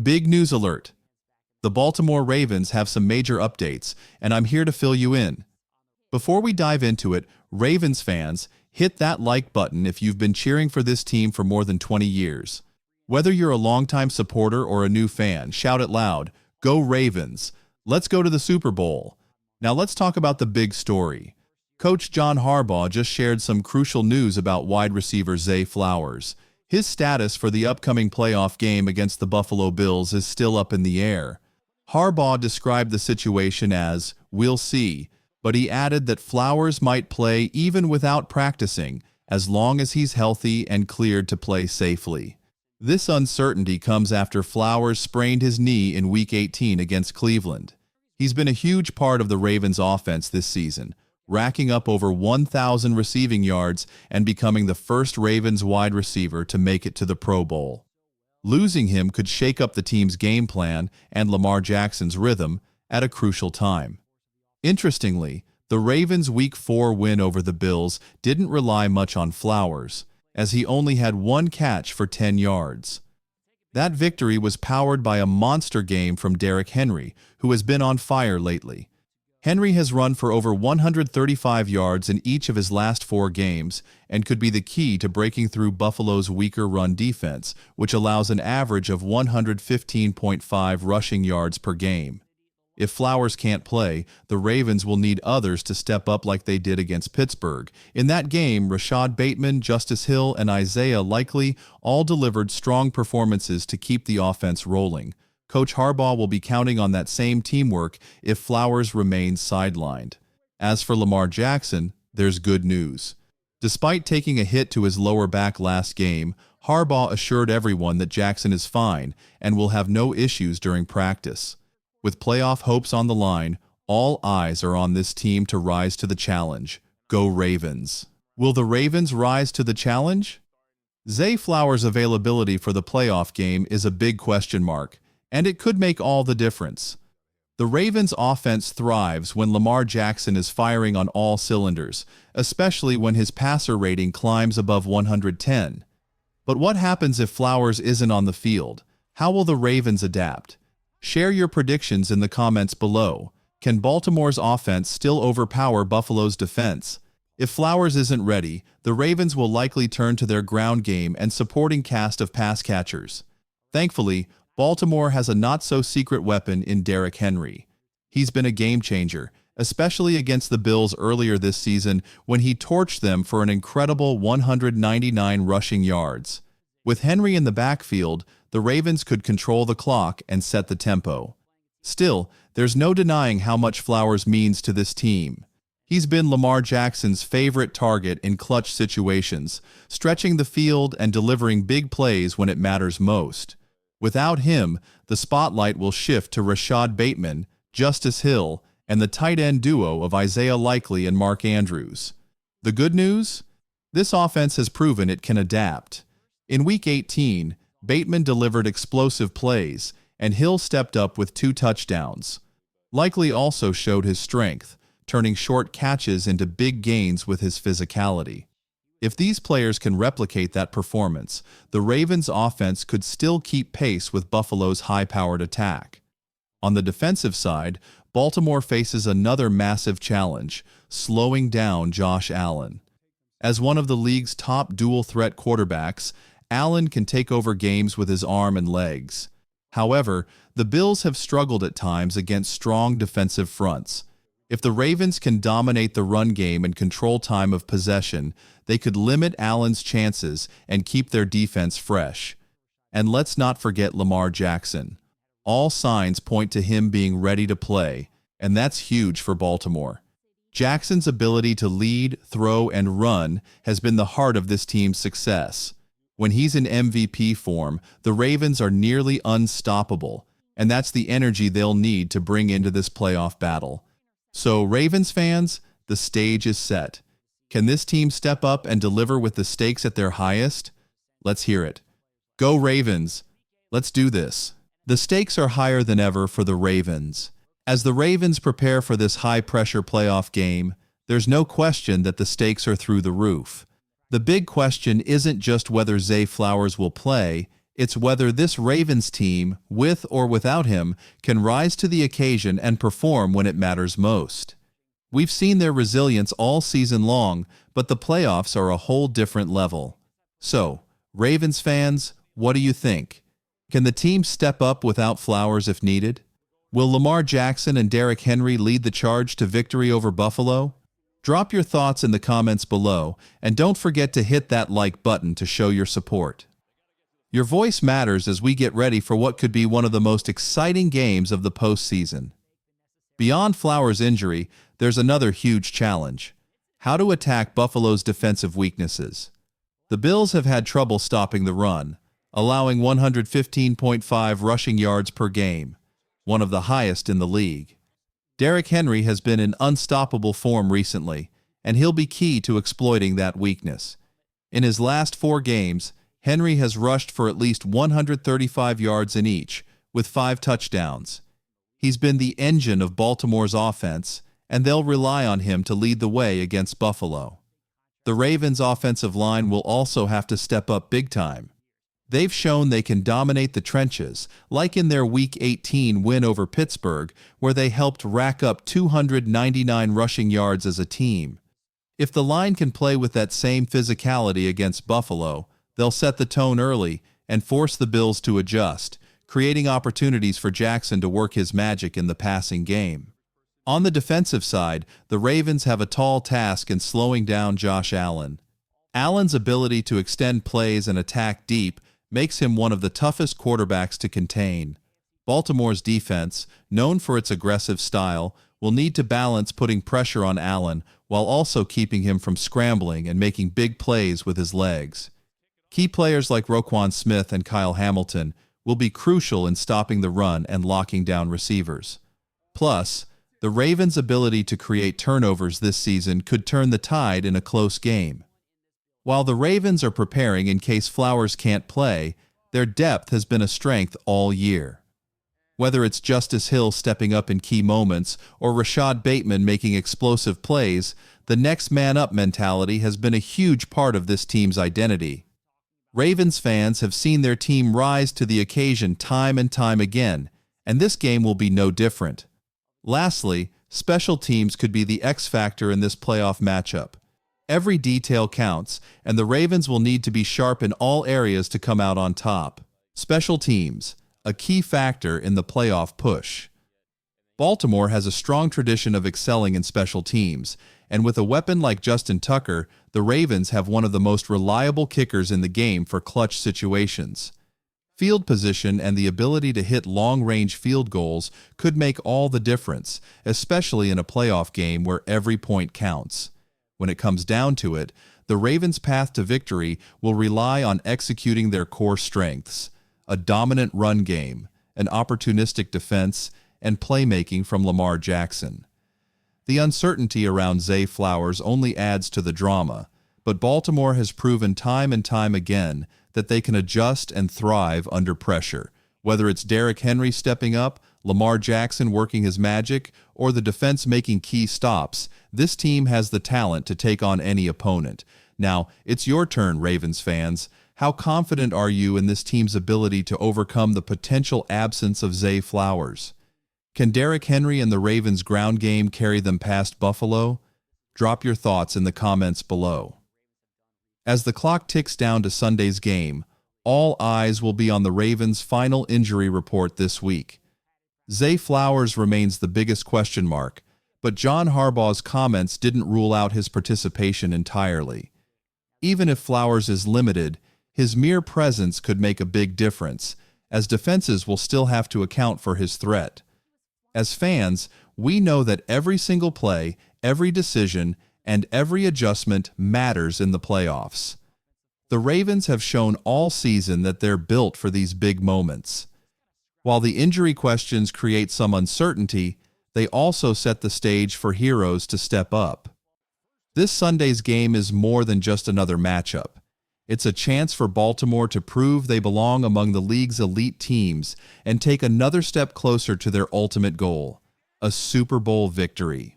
Big news alert. The Baltimore Ravens have some major updates, and I'm here to fill you in. Before we dive into it, Ravens fans, hit that like button if you've been cheering for this team for more than 20 years. Whether you're a longtime supporter or a new fan, shout it loud, "Go Ravens! Let's go to the Super Bowl!" Now let's talk about the big story. Coach John Harbaugh just shared some crucial news about wide receiver Zay Flowers. His status for the upcoming playoff game against the Buffalo Bills is still up in the air. Harbaugh described the situation as, "We'll see," but he added that Flowers might play even without practicing, as long as he's healthy and cleared to play safely. This uncertainty comes after Flowers sprained his knee in Week 18 against Cleveland. He's been a huge part of the Ravens' offense this season, racking up over 1,000 receiving yards and becoming the first Ravens wide receiver to make it to the Pro Bowl. Losing him could shake up the team's game plan and Lamar Jackson's rhythm at a crucial time. Interestingly, the Ravens' Week 4 win over the Bills didn't rely much on Flowers, as he only had one catch for 10 yards. That victory was powered by a monster game from Derrick Henry, who has been on fire lately. Henry has run for over 135 yards in each of his last 4 games and could be the key to breaking through Buffalo's weaker run defense, which allows an average of 115.5 rushing yards per game. If Flowers can't play, the Ravens will need others to step up like they did against Pittsburgh. In that game, Rashad Bateman, Justice Hill, and Isaiah Likely all delivered strong performances to keep the offense rolling. Coach Harbaugh will be counting on that same teamwork if Flowers remains sidelined. As for Lamar Jackson, there's good news. Despite taking a hit to his lower back last game, Harbaugh assured everyone that Jackson is fine and will have no issues during practice. With playoff hopes on the line, all eyes are on this team to rise to the challenge. Go Ravens! Will the Ravens rise to the challenge? Zay Flowers' availability for the playoff game is a big question mark, and it could make all the difference. The Ravens' offense thrives when Lamar Jackson is firing on all cylinders, especially when his passer rating climbs above 110. But what happens if Flowers isn't on the field? How will the Ravens adapt? Share your predictions in the comments below. Can Baltimore's offense still overpower Buffalo's defense? If Flowers isn't ready, the Ravens will likely turn to their ground game and supporting cast of pass catchers. Thankfully, Baltimore has a not-so-secret weapon in Derrick Henry. He's been a game-changer, especially against the Bills earlier this season when he torched them for an incredible 199 rushing yards. With Henry in the backfield, the Ravens could control the clock and set the tempo. Still, there's no denying how much Flowers means to this team. He's been Lamar Jackson's favorite target in clutch situations, stretching the field and delivering big plays when it matters most. Without him, the spotlight will shift to Rashad Bateman, Justice Hill, and the tight end duo of Isaiah Likely and Mark Andrews. The good news? This offense has proven it can adapt. In Week 18, Bateman delivered explosive plays, and Hill stepped up with 2 touchdowns. Likely also showed his strength, turning short catches into big gains with his physicality. If these players can replicate that performance, the Ravens' offense could still keep pace with Buffalo's high-powered attack. On the defensive side, Baltimore faces another massive challenge, slowing down Josh Allen. As one of the league's top dual-threat quarterbacks, Allen can take over games with his arm and legs. However, the Bills have struggled at times against strong defensive fronts. If the Ravens can dominate the run game and control time of possession, they could limit Allen's chances and keep their defense fresh. And let's not forget Lamar Jackson. All signs point to him being ready to play, and that's huge for Baltimore. Jackson's ability to lead, throw, and run has been the heart of this team's success. When he's in MVP form, the Ravens are nearly unstoppable, and that's the energy they'll need to bring into this playoff battle. So, Ravens fans, the stage is set. Can this team step up and deliver with the stakes at their highest? Let's hear it. Go Ravens! Let's do this. The stakes are higher than ever for the Ravens. As the Ravens prepare for this high-pressure playoff game, there's no question that the stakes are through the roof. The big question isn't just whether Zay Flowers will play, It's whether this Ravens team, with or without him, can rise to the occasion and perform when it matters most. We've seen their resilience all season long, but the playoffs are a whole different level. So, Ravens fans, what do you think? Can the team step up without Flowers if needed? Will Lamar Jackson and Derrick Henry lead the charge to victory over Buffalo? Drop your thoughts in the comments below, and don't forget to hit that like button to show your support. Your voice matters as we get ready for what could be one of the most exciting games of the postseason. Beyond Flowers' injury, there's another huge challenge: how to attack Buffalo's defensive weaknesses. The Bills have had trouble stopping the run, allowing 115.5 rushing yards per game, one of the highest in the league. Derrick Henry has been in unstoppable form recently, and he'll be key to exploiting that weakness. In his last 4 games, Henry has rushed for at least 135 yards in each, with 5 touchdowns. He's been the engine of Baltimore's offense, and they'll rely on him to lead the way against Buffalo. The Ravens' offensive line will also have to step up big time. They've shown they can dominate the trenches, like in their Week 18 win over Pittsburgh, where they helped rack up 299 rushing yards as a team. If the line can play with that same physicality against Buffalo, they'll set the tone early and force the Bills to adjust, creating opportunities for Jackson to work his magic in the passing game. On the defensive side, the Ravens have a tall task in slowing down Josh Allen. Allen's ability to extend plays and attack deep makes him one of the toughest quarterbacks to contain. Baltimore's defense, known for its aggressive style, will need to balance putting pressure on Allen while also keeping him from scrambling and making big plays with his legs. Key players like Roquan Smith and Kyle Hamilton will be crucial in stopping the run and locking down receivers. Plus, the Ravens' ability to create turnovers this season could turn the tide in a close game. While the Ravens are preparing in case Flowers can't play, their depth has been a strength all year. Whether it's Justice Hill stepping up in key moments or Rashad Bateman making explosive plays, the next man up mentality has been a huge part of this team's identity. Ravens fans have seen their team rise to the occasion time and time again, and this game will be no different. Lastly, special teams could be the X factor in this playoff matchup. Every detail counts, and the Ravens will need to be sharp in all areas to come out on top. Special teams, a key factor in the playoff push. Baltimore has a strong tradition of excelling in special teams, and with a weapon like Justin Tucker, the Ravens have one of the most reliable kickers in the game for clutch situations. Field position and the ability to hit long-range field goals could make all the difference, especially in a playoff game where every point counts. When it comes down to it, the Ravens' path to victory will rely on executing their core strengths: a dominant run game, an opportunistic defense, and playmaking from Lamar Jackson. The uncertainty around Zay Flowers only adds to the drama, but Baltimore has proven time and time again that they can adjust and thrive under pressure. Whether it's Derrick Henry stepping up, Lamar Jackson working his magic, or the defense making key stops, this team has the talent to take on any opponent. Now, it's your turn, Ravens fans. How confident are you in this team's ability to overcome the potential absence of Zay Flowers? Can Derrick Henry and the Ravens' ground game carry them past Buffalo? Drop your thoughts in the comments below. As the clock ticks down to Sunday's game, all eyes will be on the Ravens' final injury report this week. Zay Flowers remains the biggest question mark, but John Harbaugh's comments didn't rule out his participation entirely. Even if Flowers is limited, his mere presence could make a big difference, as defenses will still have to account for his threat. As fans, we know that every single play, every decision, and every adjustment matters in the playoffs. The Ravens have shown all season that they're built for these big moments. While the injury questions create some uncertainty, they also set the stage for heroes to step up. This Sunday's game is more than just another matchup. It's a chance for Baltimore to prove they belong among the league's elite teams and take another step closer to their ultimate goal, a Super Bowl victory.